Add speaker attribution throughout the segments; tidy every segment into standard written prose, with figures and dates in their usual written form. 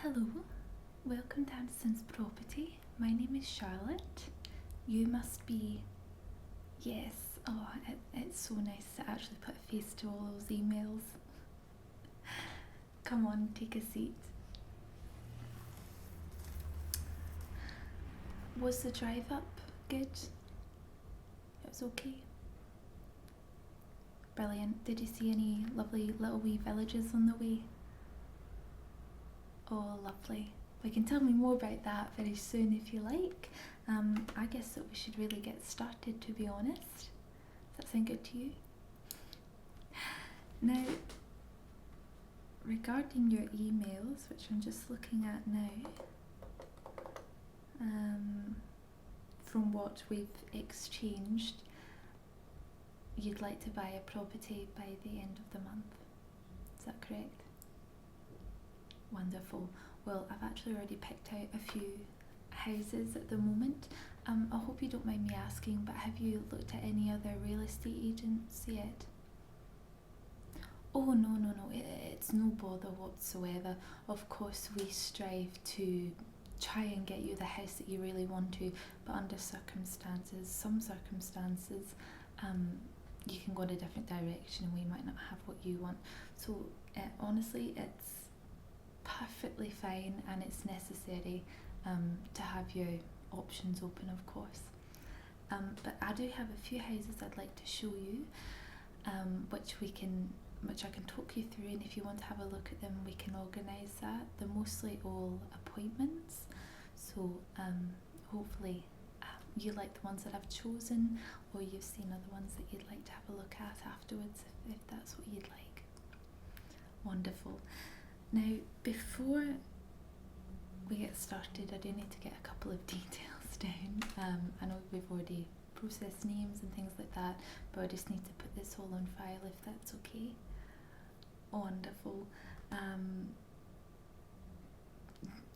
Speaker 1: Hello, welcome to Anderson's property. My name is Charlotte. You must be. Yes, it's so nice to actually put a face to all those emails. Come on, take a seat. Was the drive up good? It was okay. Brilliant. Did you see any lovely little wee villages on the way? Oh, lovely. We can tell me more about that very soon if you like. I guess that we should really get started, to be honest. Does that sound good to you? Now, regarding your emails, which I'm just looking at now, from what we've exchanged, you'd like to buy a property by the end of the month. Is that correct? Wonderful. Well, I've actually already picked out a few houses at the moment. I hope you don't mind me asking, but have you looked at any other real estate agents yet? Oh, no, it's no bother whatsoever. Of course, we strive to try and get you the house that you really want to, but under some circumstances, you can go in a different direction and we might not have what you want. So honestly, it's perfectly fine and it's necessary to have your options open, of course. But I do have a few houses I'd like to show you, which I can talk you through, and if you want to have a look at them, we can organise that. They're mostly all appointments, so hopefully you like the ones that I've chosen, or you've seen other ones that you'd like to have a look at afterwards, if that's what you'd like. Wonderful. Now, before we get started, I do need to get a couple of details down. I know we've already processed names and things like that, but I just need to put this all on file if that's okay. Wonderful.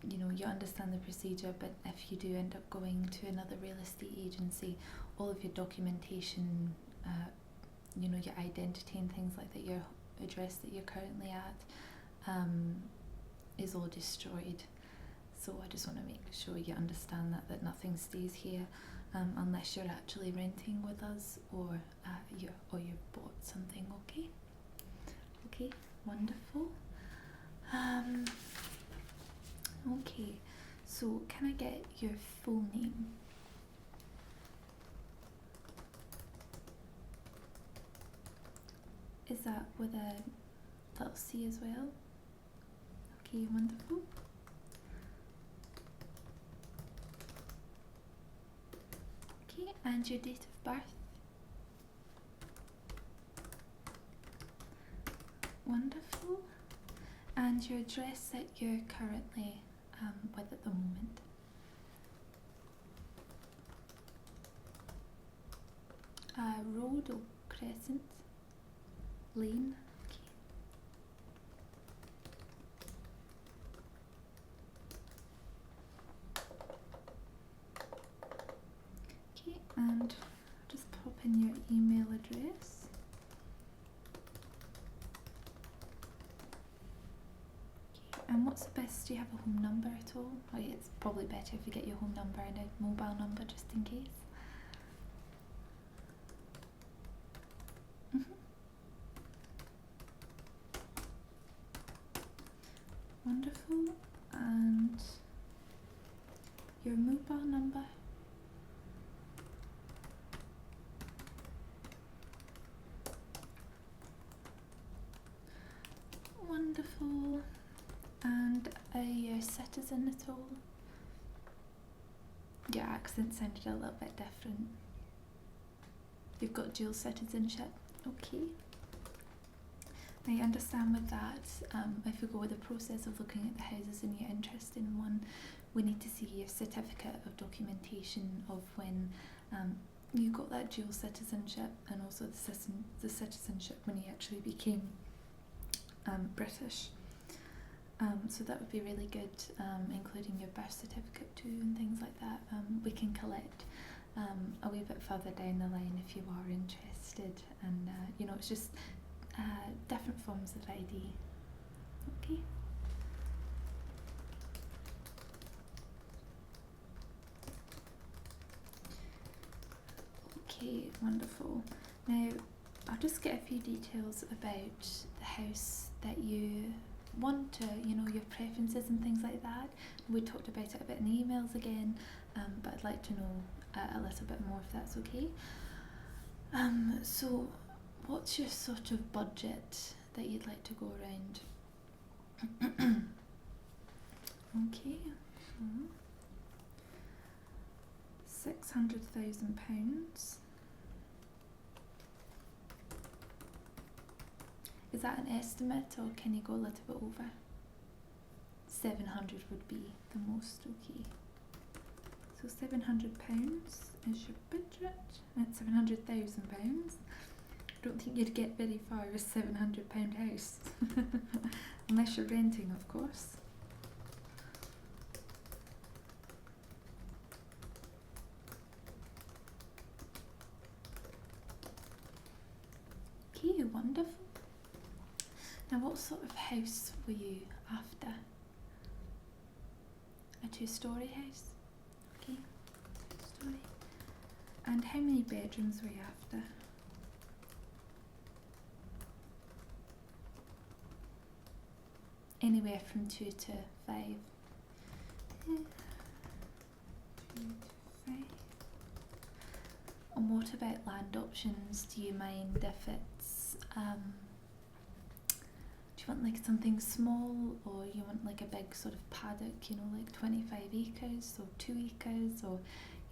Speaker 1: You understand the procedure, but if you do end up going to another real estate agency, all of your documentation, your identity and things like that, your address that you're currently at, is all destroyed. So I just want to make sure you understand that nothing stays here unless you're actually renting with us or you've bought something. Okay, wonderful. Okay, so can I get your full name? Is that with a little C as well? Okay, wonderful. Okay, and your date of birth? Wonderful. And your address that you're currently with at the moment? Road or crescent? Lane? Okay, and just pop in your email address. Okay, and what's the best? Do you have a home number at all? It's probably better if you get your home number and a mobile number just in case. Wonderful. And your mobile number? Wonderful. And are you a citizen at all? Your accent sounded a little bit different. You've got dual citizenship. Okay. Now you understand with that, if we go with the process of looking at the houses and you're interested in one, we need to see your certificate of documentation of when you got that dual citizenship, and also the citizenship when you actually became British. So that would be really good, including your birth certificate too and things like that. We can collect a wee bit further down the line if you are interested, and it's just different forms of ID. Okay. Okay, wonderful. Now, I'll just get a few details about the house that you want to, your preferences and things like that. We talked about it a bit in the emails again, but I'd like to know a little bit more if that's okay. So what's your sort of budget that you'd like to go around? Okay, so £600,000. Is that an estimate, or can you go a little bit over? 700 would be the most, okay. So £700 is your budget. That's £700,000. I don't think you'd get very far with £700 house. Unless you're renting, of course. Okay, wonderful. Now, what sort of house were you after? A 2-storey house? Okay, 2-storey. And how many bedrooms were you after? Anywhere from 2 to 5. 2 to 5. And what about land options? Do you mind if it's do you want like something small, or you want like a big sort of paddock, like 25 acres or 2 acres, or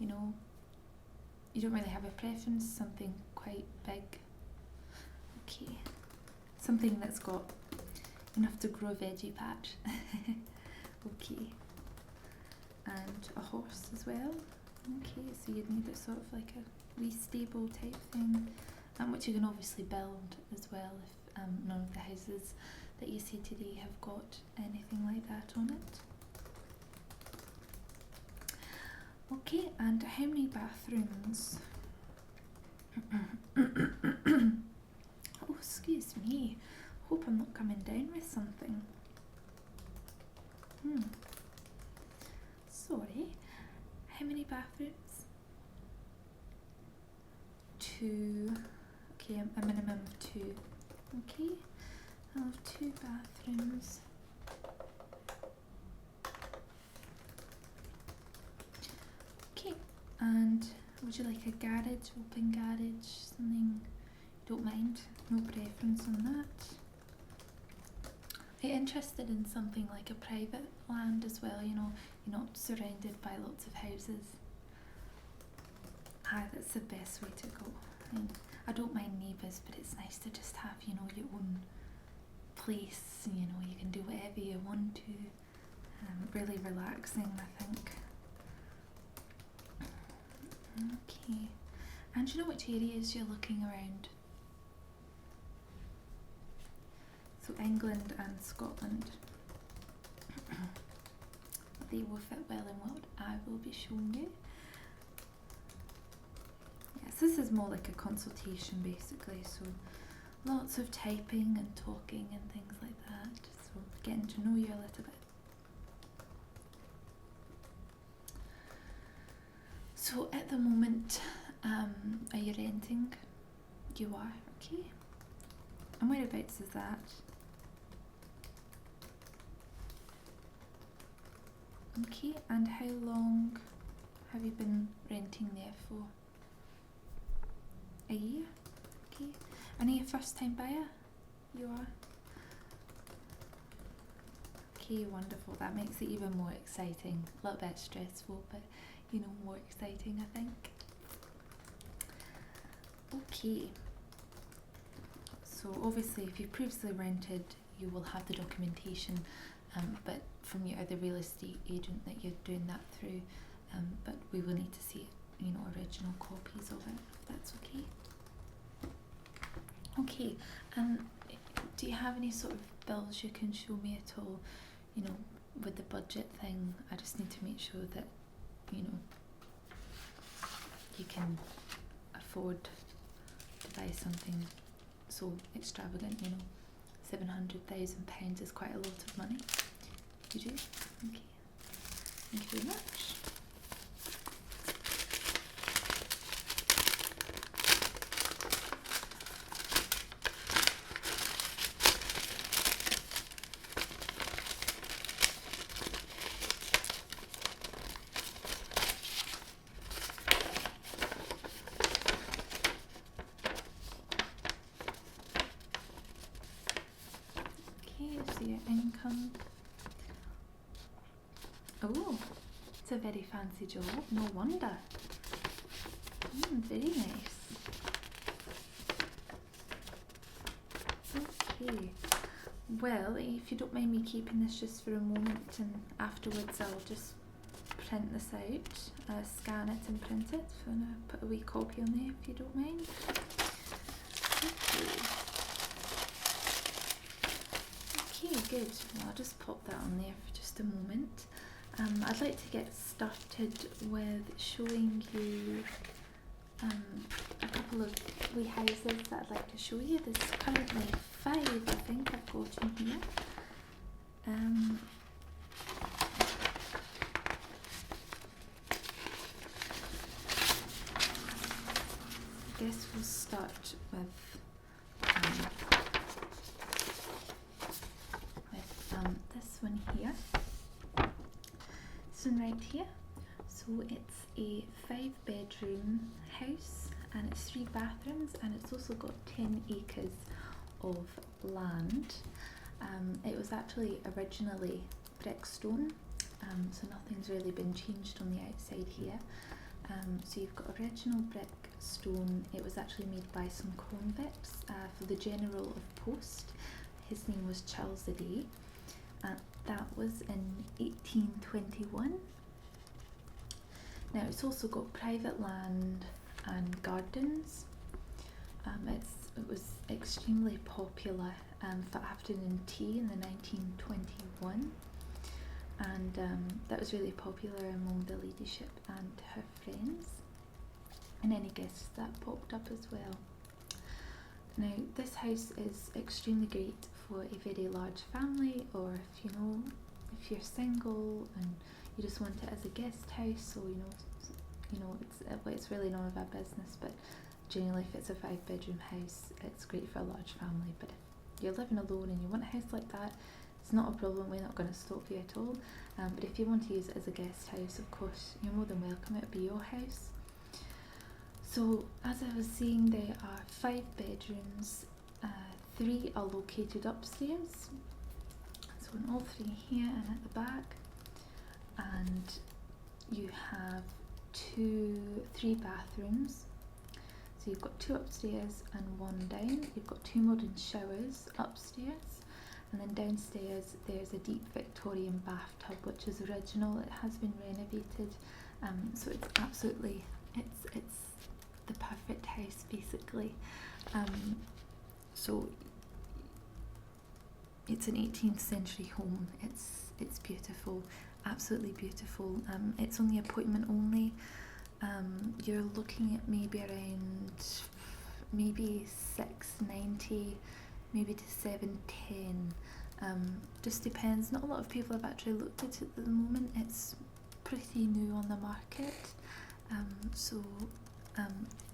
Speaker 1: you don't really have a preference, something quite big? Okay, something that's got enough to grow a veggie patch. Okay, and a horse as well. Okay, so you'd need a sort of like a wee stable type thing, which you can obviously build as well if none of the houses that you see today have got anything like that on it. Okay, and how many bathrooms? Oh, excuse me. Hope I'm not coming down with something. Sorry. How many bathrooms? 2. Okay, a minimum of 2. Okay, I'll have 2 bathrooms. Okay, and would you like a garage, open garage, something you don't mind? No preference on that. Are you interested in something like a private land as well, you're not surrounded by lots of houses? That's the best way to go. I don't mind neighbours, but it's nice to just have, your own place, you can do whatever you want to. Really relaxing, I think. Okay, and do you know which areas you're looking around? So England and Scotland. They will fit well in what I will be showing you. Yes, this is more like a consultation basically, so lots of typing and talking and things like that, so getting to know you a little bit. So at the moment, are you renting? You are, okay. And whereabouts is that? Okay, and how long have you been renting there for? A year? Okay. And are you a first time buyer? You are? Okay, wonderful. That makes it even more exciting. A little bit stressful, but more exciting, I think. Okay. So obviously if you've previously rented, you will have the documentation, but from your other real estate agent that you're doing that through, but we will need to see original copies of it, if that's okay. Okay, do you have any sort of bills you can show me at all, with the budget thing? I just need to make sure that you can afford to buy something so extravagant, £700,000 is quite a lot of money. You do? Okay. Thank you very much. Oh, it's a very fancy job, no wonder. Very nice. Okay, well, if you don't mind me keeping this just for a moment, and afterwards I'll just print this out, scan it and print it. So I'm going to put a wee copy on there if you don't mind. Okay, good. Well, I'll just pop that on there for just a moment. I'd like to get started with showing you a couple of wee houses that I'd like to show you. There's currently 5, I think, I've got in here. I guess we'll start with this one here. This one right here. So it's a 5-bedroom house, and it's 3 bathrooms, and it's also got 10 acres of land. It was actually originally brick stone, so nothing's really been changed on the outside here. So you've got original brick stone. It was actually made by some convicts for the General of Post. His name was Charles the Day. That was in 1821. Now it's also got private land and gardens. It was extremely popular for afternoon tea in the 1921, and that was really popular among the leadership and her friends and any guests that popped up as well. Now this house is extremely great for a very large family, or if you're single and you just want it as a guest house. So it's really none of our business, but generally if it's a 5-bedroom house, it's great for a large family. But if you're living alone and you want a house like that, it's not a problem. We're not going to stop you at all. But if you want to use it as a guest house, of course you're more than welcome. It'll be your house. So as I was saying, there are 5 bedrooms. 3 are located upstairs, so in all 3 here and at the back, and you have 3 bathrooms. So you've got 2 upstairs and 1 down. You've got 2 modern showers upstairs, and then downstairs there's a deep Victorian bathtub, which is original. It has been renovated, so it's absolutely it's the perfect house basically. So it's an 18th century home. It's beautiful, absolutely beautiful. It's only appointment only. You're looking at maybe around $690, maybe to $710. Just depends. Not a lot of people have actually looked at it at the moment. It's pretty new on the market. So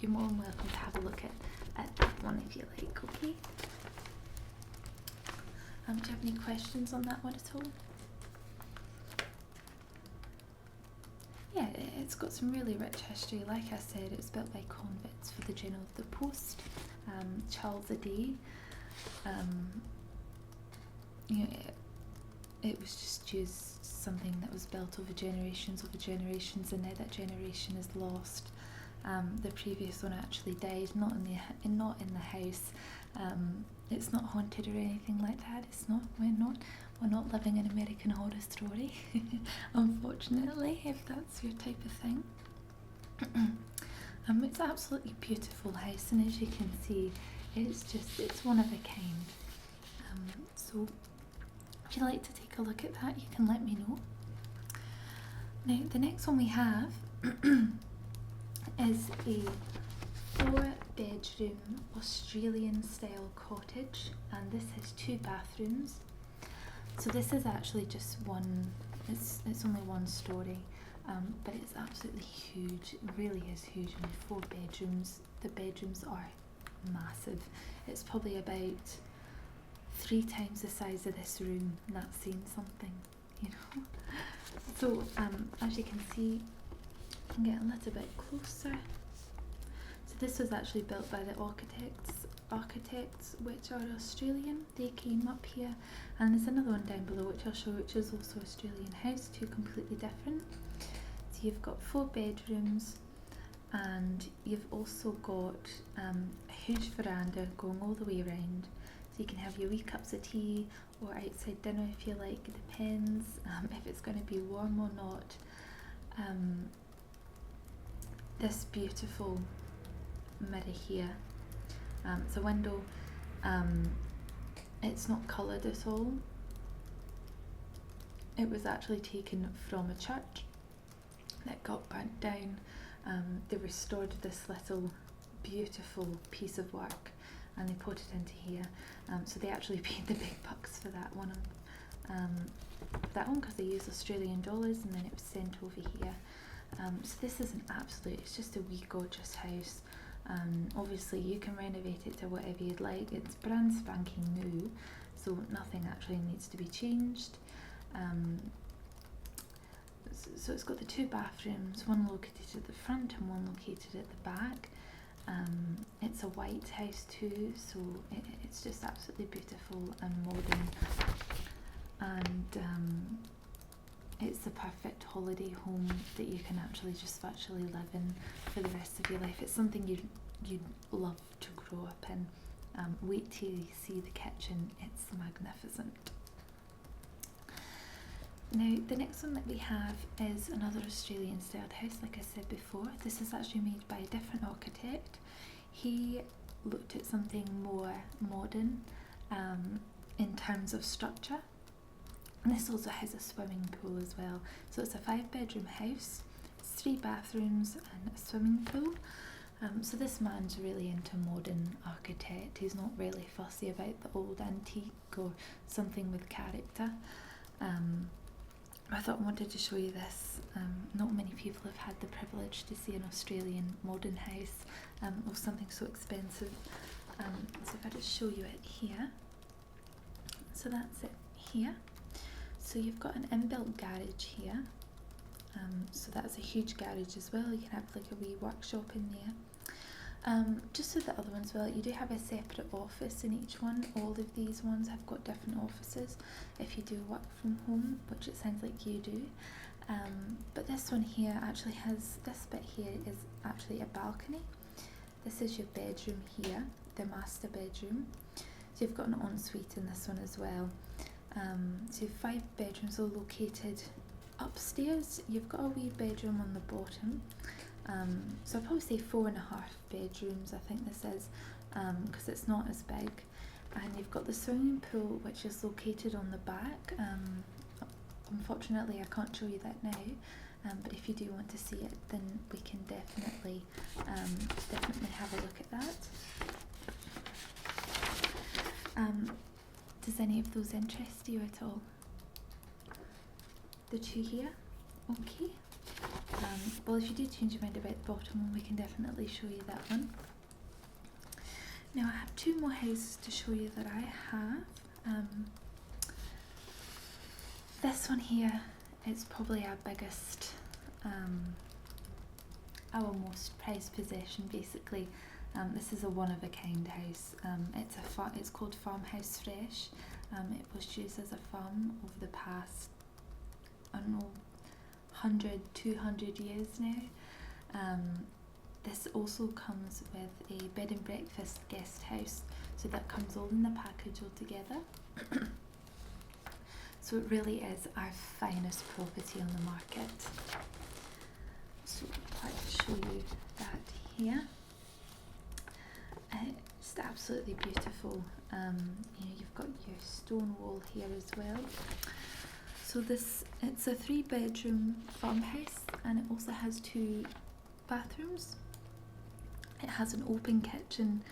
Speaker 1: you're more than welcome to have a look at that one if you like. Okay. Do you have any questions on that one at all? Yeah, it's got some really rich history. Like I said, it was built by convicts for the General of the Post, Charles the Day. It was just used something that was built over generations, and now that generation is lost. The previous one actually died, not in the house. It's not haunted or anything like that. It's not. We're not living an American Horror Story, unfortunately, if that's your type of thing. It's an absolutely beautiful house, and as you can see, it's one of a kind. So if you'd like to take a look at that, you can let me know. Now the next one we have is a 4-bedroom Australian style cottage, and this has 2 bathrooms. So this is actually just one, it's only 1 story, but it's absolutely huge. It really is huge. And 4 bedrooms. The bedrooms are massive. It's probably about 3 times the size of this room, and that's saying something, So as you can see, I can get a little bit closer. So this was actually built by the architects architects which are Australian. They came up here, and there's another one down below which I'll show, which is also Australian house, two completely different. So you've got 4 bedrooms, and you've also got a huge veranda going all the way around, so you can have your wee cups of tea or outside dinner if you like. It depends if it's going to be warm or not. This beautiful mirror here, it's a window, it's not coloured at all. It was actually taken from a church that got burnt down. They restored this little beautiful piece of work and they put it into here, so they actually paid the big bucks for that one, because they use Australian dollars, and then it was sent over here. So this is an absolute, it's just a wee gorgeous house. Obviously you can renovate it to whatever you'd like. It's brand spanking new, so nothing actually needs to be changed. So it's got the 2 bathrooms, one located at the front and one located at the back. It's a white house too, so it's just absolutely beautiful and modern, and it's the perfect holiday home that you can actually just virtually live in for the rest of your life. It's something you'd love to grow up in. Wait till you see the kitchen, it's magnificent. Now the next one that we have is another Australian styled house, like I said before. This is actually made by a different architect. He looked at something more modern in terms of structure. And this also has a swimming pool as well. So it's a 5-bedroom house, 3 bathrooms and a swimming pool. So this man's really into modern architect. He's not really fussy about the old antique or something with character. I thought I wanted to show you this. Not many people have had the privilege to see an Australian modern house or something so expensive. So if I just show you it here. So that's it here. So you've got an inbuilt garage here. So that's a huge garage as well. You can have like a wee workshop in there. Just so the other ones, well, you do have a separate office in each one. All of these ones have got different offices if you do work from home, which it sounds like you do. But this one here actually has, this bit here is actually a balcony. This is your bedroom here, the master bedroom. So you've got an ensuite in this one as well. So you have 5 bedrooms all located upstairs. You've got a wee bedroom on the bottom. So I'll probably say 4.5 bedrooms, I think this is, because it's not as big. And you've got the swimming pool, which is located on the back. Unfortunately, I can't show you that now, but if you do want to see it, then we can definitely have a look at that. Does any of those interest you at all? The 2 here? Okay. Well, if you do change your mind about the bottom one, we can definitely show you that one. Now I have 2 more houses to show you that I have. This one here is probably our biggest, our most prized possession basically. This is a one-of-a-kind house. It's called Farmhouse Fresh. It was used as a farm over the past, I don't know, 100, 200 years now. This also comes with a bed and breakfast guest house, so that comes all in the package all together. So it really is our finest property on the market. So I'll show you that here. Just absolutely beautiful. You've got your stone wall here as well. So it's a 3-bedroom farmhouse, and it also has 2 bathrooms. It has an open kitchen,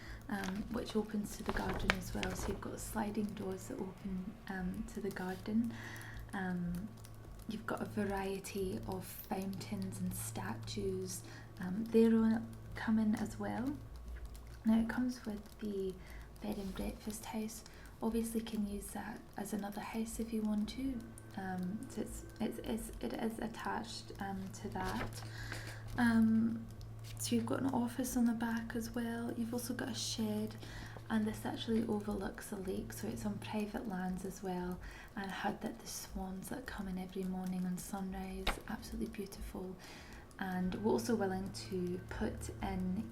Speaker 1: which opens to the garden as well. So you've got sliding doors that open to the garden. You've got a variety of fountains and statues. They're come in as well. Now it comes with the bed and breakfast house. Obviously can use that as another house if you want to. So it is attached to that. So you've got an office on the back as well. You've also got a shed, and this actually overlooks a lake, so it's on private lands as well. And I heard that the swans that come in every morning on sunrise, absolutely beautiful. And we're also willing to put in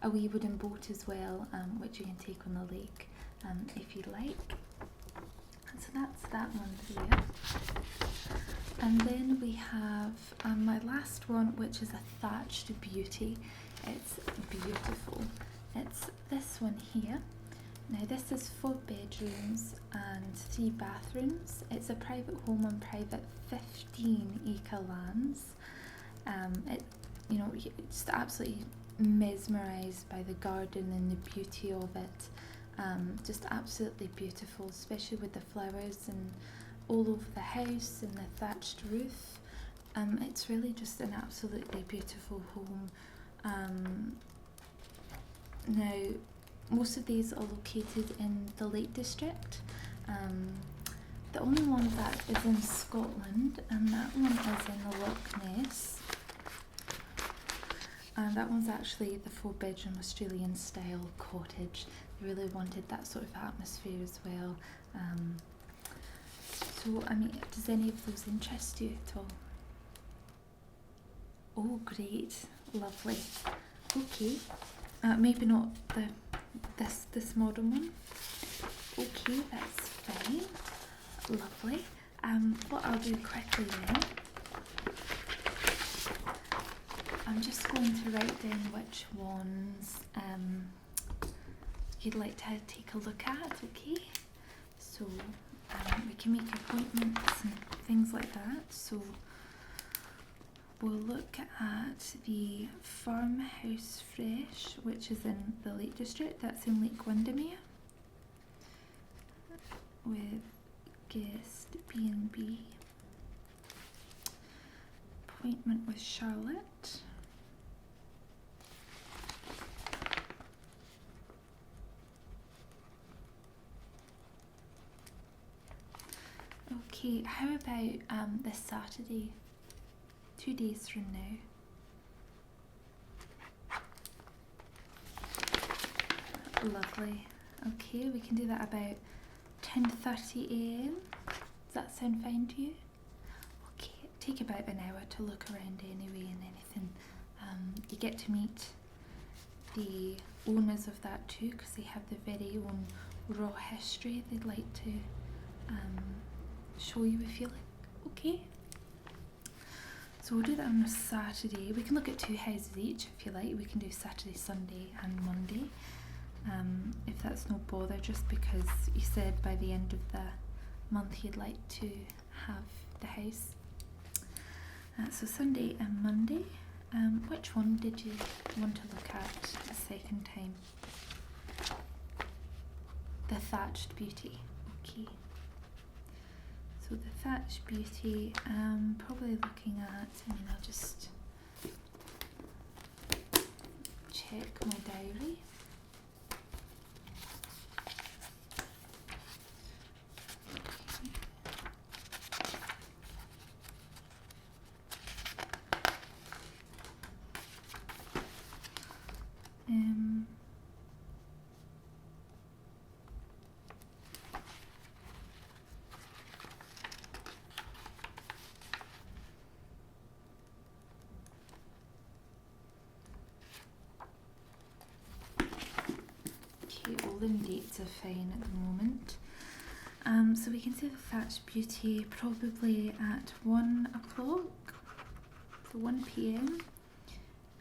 Speaker 1: a wee wooden boat as well, which you can take on the lake if you like. So that's that one there. And then we have my last one, which is a thatched beauty. It's beautiful. It's this one here. Now this is 4 bedrooms and 3 bathrooms. It's a private home on private 15-acre lands. You're just absolutely mesmerised by the garden and the beauty of it. Just absolutely beautiful, especially with the flowers and all over the house and the thatched roof. It's really just an absolutely beautiful home. Now, most of these are located in the Lake District. The only one that is in Scotland, and that one is in the Loch Ness. And that one's actually the 4-bedroom Australian style cottage. They really wanted that sort of atmosphere as well. So, I mean, does any of those interest you at all? Oh, great, lovely. Okay, maybe not this modern one. Okay, that's fine. Lovely. What I'll do quickly then, I'm just going to write down which ones you'd like to take a look at, okay? So we can make appointments and things like that. So we'll look at the Farmhouse Fresh, which is in the Lake District. That's in Lake Windermere, with guest B&B. Appointment with Charlotte. Okay, how about this Saturday, 2 days from now? Lovely. Okay, we can do that about 10:30 a.m. Does that sound fine to you? Okay, take about an hour to look around anyway and anything. You get to meet the owners of that too, because they have their very own raw history they'd like to show you if you like. Okay, so we'll do that on a Saturday. We can look at 2 houses each if you like. We can do Saturday, Sunday and Monday, if that's no bother, just because you said by the end of the month you'd like to have the house. So Sunday and Monday. Which one did you want to look at a second time? The Thatched Beauty. Okay. So the Thatched Beauty, probably looking at, I'll just check my diary. All the dates are fine at the moment. So we can see the Thatched Beauty probably at 1 o'clock, so 1 p.m.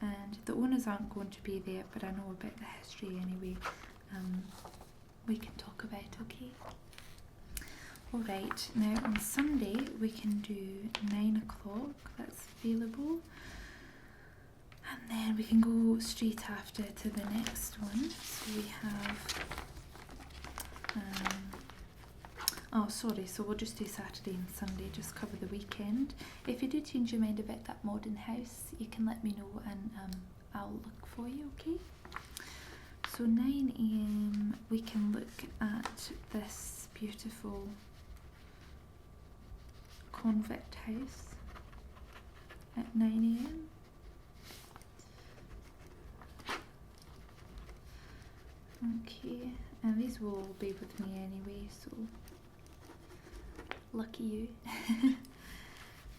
Speaker 1: And the owners aren't going to be there, but I know about the history anyway. We can talk about, okay? Alright, now on Sunday we can do 9 o'clock, that's available. And then we can go straight after to the next one. So we have, so we'll just do Saturday and Sunday, just cover the weekend. If you do change your mind about that modern house, you can let me know and I'll look for you, okay? So 9 a.m. we can look at this beautiful convict house at 9 a.m. Okay, and these will all be with me anyway, so lucky you.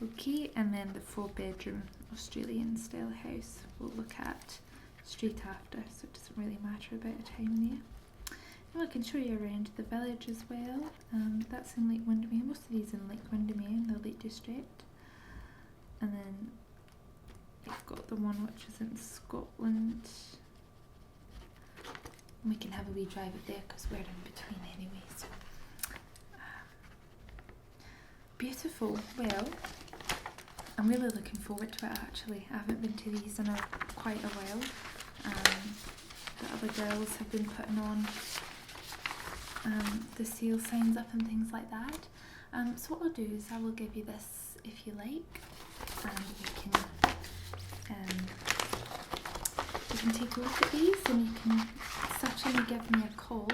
Speaker 1: Okay, and then the 4-bedroom Australian style house we'll look at straight after, so it doesn't really matter about a time there. And I can show you around the village as well. That's in Lake Windermere, most of these in Lake Windermere in the Lake District. And then you've got the one which is in Scotland. And we can have a wee drive up there because we're in between anyway. So beautiful. Well, I'm really looking forward to it actually. I haven't been to these in quite a while. The other girls have been putting on the sale signs up and things like that. So what I'll do is I will give you this if you like, and you can take a look at these, and you can certainly give me a call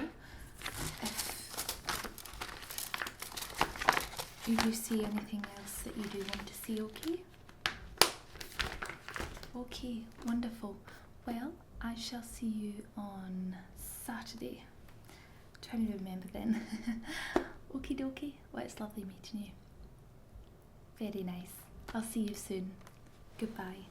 Speaker 1: if you see anything else that you do want to see. Okay? Okay, wonderful. Well, I shall see you on Saturday. Trying to remember then. Okie dokie. Well, it's lovely meeting you. Very nice. I'll see you soon. Goodbye.